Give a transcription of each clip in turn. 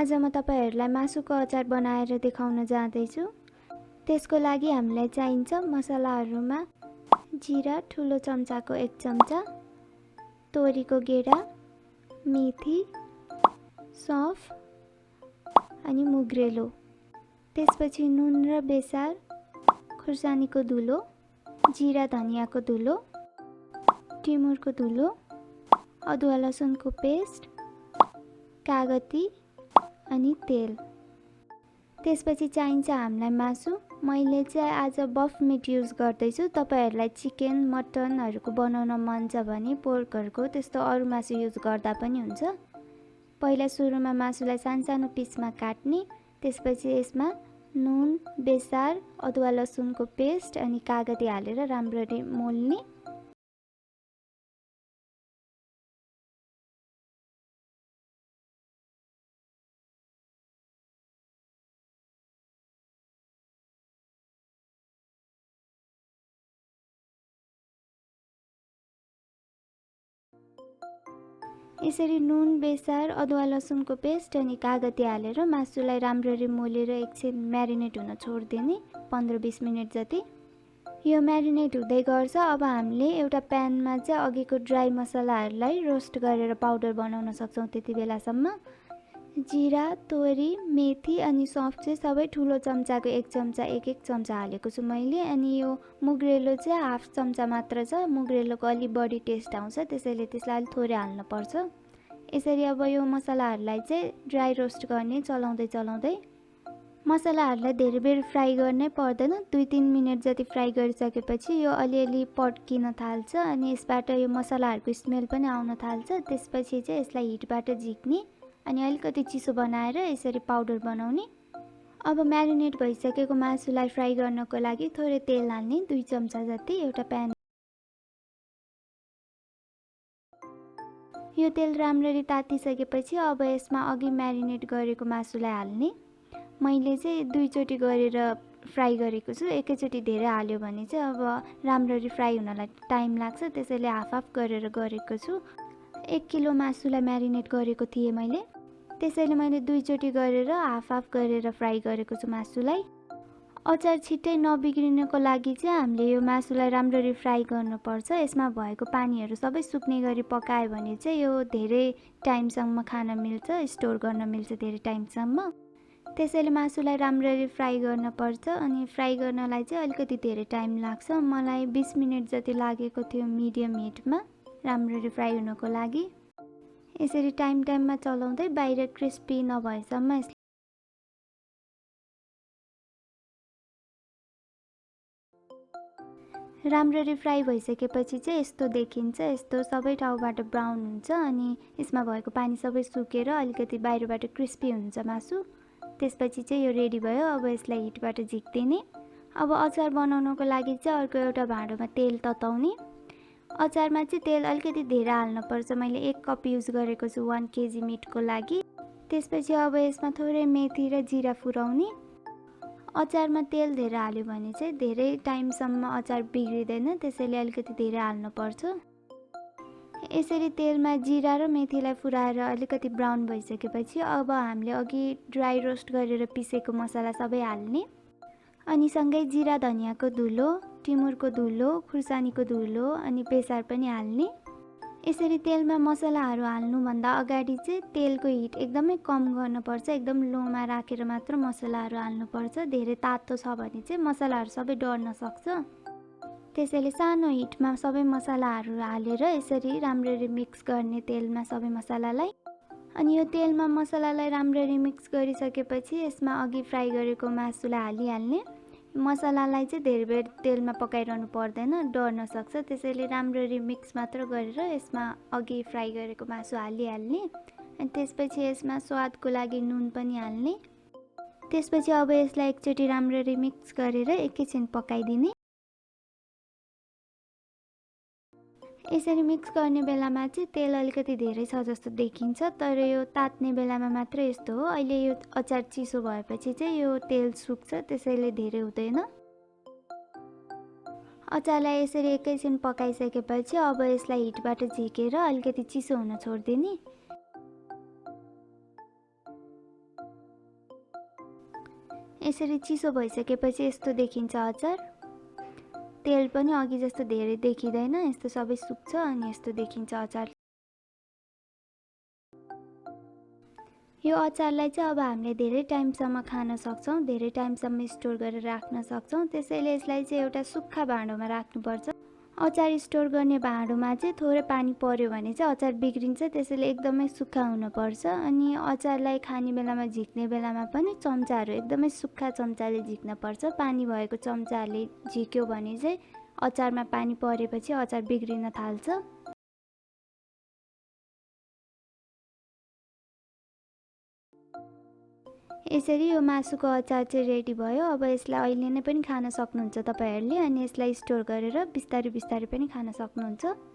आज म तपाईहरुलाई मासुको अचार बनाएर देखाउन जाँदैछु। त्यसको लागि हामीलाई चाहिन्छ मसलाहरुमा जीरा ठुलो चम्चाको 1 चम्चा, तोरीको गेडा, मेथी, सौंफ अनि मुग्रेलो। त्यसपछि नुन र बेसार, खुर्सानीको धुलो, जीरा धनियाको धुलो, टिमुरको धुलो, अदुवा लसुनको पेस्ट, कागती अनि तेल। त्यसपछि चाहिन्छ हामीलाई मासु। मैले चाहिँ आज बफ मिट युज गर्दैछु। तपाईहरुलाई चिकन, मटनहरुको बनाउन मन छ भने पोर्कहरुको त्यस्तो अरु मासु युज गर्दा पनि हुन्छ। पहिला सुरुमा मासुलाई सानो पिसमा काट्ने, त्यसपछि यसमा नुन, बेसार, अदुवा लसुनको पेस्ट अनि कागती हालेर राम्ररी मोल्ने। यसरी नुन, बेसार, अदुवा लसुनको पेस्ट अनि कागती हालेर मासुलाई राम्ररी मोलेर एकछिन म्यारिनेट हुन छोड्दिने 15-20 मिनेट जति। यो म्यारिनेट हुँदै गर्छ। अब हामीले एउटा प्यानमा चाहिँ अघिको ड्राई मसलाहरुलाई रोस्ट गरेर पाउडर बनाउन सक्छौं। त्यति बेलासम्म जीरा, तोरी, मेथी अनि सौंफ चाहिँ सबै ठुलो चम्चाको 1 चम्चा 1-1 चम्चा हालेको छु मैले। अनि यो मुग्रेलो चाहिँ हाफ चम्चा मात्र छ। मुग्रेलोको अलि बढी टेस्ट आउँछ, त्यसैले त्यसलाई अलि थोरै हाल्न पर्छ। यसरी अब यो मसलाहरुलाई चाहिँ ड्राई रोस्ट गर्ने चलाउँदै मसलाहरुलाई धेरै बेर फ्राई गर्नै पर्दैन। 2-3 मिनेट जति फ्राई गरिसकेपछि यो अलिअलि पड्किन थाल्छ अनि यसबाट यो मसलाहरुको स्मेल पनि आउन थाल्छ। त्यसपछि चाहिँ यसलाई हिटबाट झिक्ने अनि अलिकति चिसो बनाएर यसरी पाउडर बनाउने। अब म्यारिनेट भइसकेको मासुलाई फ्राई गर्नको लागि थोरै तेल हाल्ने 2 चम्चा जति एउटा प्यान। यो तेल राम्ररी तातिसकेपछि अब यसमा अघि म्यारिनेट गरेको मासुलाई हाल्ने। मैले चाहिँ 2 चोटी गरेर फ्राई गरेको छु। एकैचोटी धेरै हाल्यो भने चाहिँ अब राम्ररी फ्राई हुनलाई टाइम लाग्छ, त्यसैले हाफ गरेर गरेको छु। 1 किलो मासुलाई म्यारिनेट गरेको थिएँ मैले, त्यसैले मैले 2 चोटी गरेर हाफ गरेर फ्राई गरेको छु मासुलाई। अचार छिट्टै नबिग्रिनको लागि चाहिँ हामीले यो मासुलाई राम्ररी फ्राई गर्नुपर्छ। यसमा भएको पानीहरु सबै सुक्ने गरी पकायो भने चाहिँ यो धेरै टाइमसम्म खान मिल्छ, स्टोर गर्न मिल्छ धेरै टाइमसम्म। त्यसैले मासुलाई राम्ररी फ्राई गर्न पर्छ अनि फ्राई गर्नलाई चाहिँ अलिकति धेरै टाइम लाग्छ। मलाई 20 मिनेट जति लागेको थियो मिडियम हिटमा राम्ररी फ्राई हुनको लागि। यसरी टाइममा चलाउँदै बाहिर क्रिस्पी नभएसम्म राम्ररी फ्राई भइसकेपछि चाहिँ यस्तो देखिन्छ। यस्तो सबै ठाउँबाट ब्राउन हुन्छ अनि यसमा भएको पानी सबै सुकेर अलिकति बाहिरबाट क्रिस्पी हुन्छ मासु। त्यसपछि चाहिँ यो रेडी भयो। अब यसलाई हिटबाट झिक्दिने। अब अचार बनाउनको लागि चाहिँ अर्को एउटा भाँडोमा तेल तताउने। अचारमा चाहिँ तेल अलिकति धेरै हाल्न पर्छ। मैले 1 कप युज गरेको छु 1 केजी मिटको लागि। त्यसपछि अब यसमा थोरै मेथी र जीरा फुराउने। अचारमा तेल धेरै हाल्यो भने चाहिँ धेरै टाइमसम्म अचार बिग्रिदैन, त्यसैले अलिकति धेरै हाल्न पर्छ। यसरी तेलमा जीरा र मेथीलाई फुराएर अलिकति ब्राउन भइसकेपछि अब हामीले अघि ड्राई रोस्ट गरेर पिसेको मसला सबै हाल्ने। अनि सँगै जीरा धनियाको धुलो, टिमुरको धुलो, खुर्सानीको धुलो अनि बेसार पनि हाल्ने। यसरी तेलमा मसलाहरु हाल्नु भन्दा अगाडि चाहिँ तेलको हिट एकदमै कम गर्न पर्छ। एकदम लोमा राखेर मात्र मसलाहरु हाल्नु पर्छ। धेरै तातो छ भने चाहिँ मसलाहरु सबै डढ्न सक्छ। त्यसैले सानो हिटमा सबै मसलाहरु हालेर यसरी राम्ररी मिक्स गर्ने तेलमा सबै मसलालाई। अनि यो तेलमा मसलालाई राम्ररी मिक्स गरिसकेपछि यसमा अघि फ्राई गरेको मासुलाई हालिहाल्ने। मसलालाई चाहिँ धेरै बेर तेलमा पकाइरहनु पर्दैन, डढ्न सक्छ। त्यसैले राम्ररी मिक्स मात्र गरेर यसमा अघि फ्राई गरेको मासु हालिहाल्ने। अनि त्यसपछि यसमा स्वादको लागि नुन पनि हाल्ने। त्यसपछि अब यसलाई एकचोटी राम्ररी मिक्स गरेर एकैछिन पकाइदिने। यसरी मिक्स गर्ने बेलामा चाहिँ तेल अलिकति धेरै छ जस्तो देखिन्छ, तर यो तात्ने बेलामा मात्र यस्तो हो। अहिले यो अचार चिसो भएपछि चाहिँ यो तेल सुक्छ, त्यसैले धेरै हुँदैन। अचारलाई यसरी एकैछिन पकाइसकेपछि अब यसलाई हिटबाट झिकेर अलिकति चिसो हुन छोड्दिने। यसरी चिसो भइसकेपछि यस्तो देखिन्छ अचार। तेल पनि अघि जस्तो धेरै देखिँदैन, यस्तो सबै सुक्छ अनि यस्तो देखिन्छ अचार। यो अचारलाई चाहिँ अब हामीले धेरै टाइमसम्म खान सक्छौँ, धेरै टाइमसम्म स्टोर गरेर राख्न सक्छौँ। त्यसैले यसलाई चाहिँ एउटा सुक्खा भाँडोमा राख्नुपर्छ। अचार स्टोर गर्ने भाँडोमा चाहिँ थोरै पानी पर्यो भने चाहिँ अचार बिग्रिन्छ, त्यसैले एकदमै सुक्खा हुनुपर्छ। अनि अचारलाई खाने बेलामा झिक्ने बेलामा पनि चम्चाहरू एकदमै सुक्खा चम्चाले झिक्नुपर्छ। पानी भएको चम्चाले झिक्यो भने चाहिँ अचारमा पानी परेपछि अचार बिग्रिन थाल्छ। यसरी यो मासुको अचार चाहिँ रेडी भयो। अब यसलाई अहिले नै पनि खान सक्नुहुन्छ तपाईहरूले, अनि यसलाई स्टोर गरेर बिस्तारै बिस्तारै पनि खान सक्नुहुन्छ।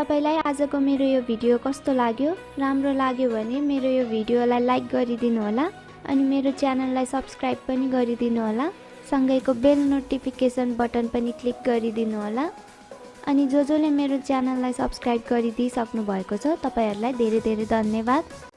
तपाईलाई आजको मेरो यो भिडियो कस्तो लाग्यो? राम्रो लाग्यो भने मेरो यो भिडियोलाई लाइक गरिदिनु होला अनि मेरो च्यानललाई सब्स्क्राइब पनि गरिदिनु होला। सँगैको बेल नोटिफिकेसन बटन पनि क्लिक गरिदिनु होला। अनि जसले मेरो च्यानललाई सब्स्क्राइब गरिदिइसक्नु भएको छ तपाईहरूलाई धेरै धेरै धन्यवाद।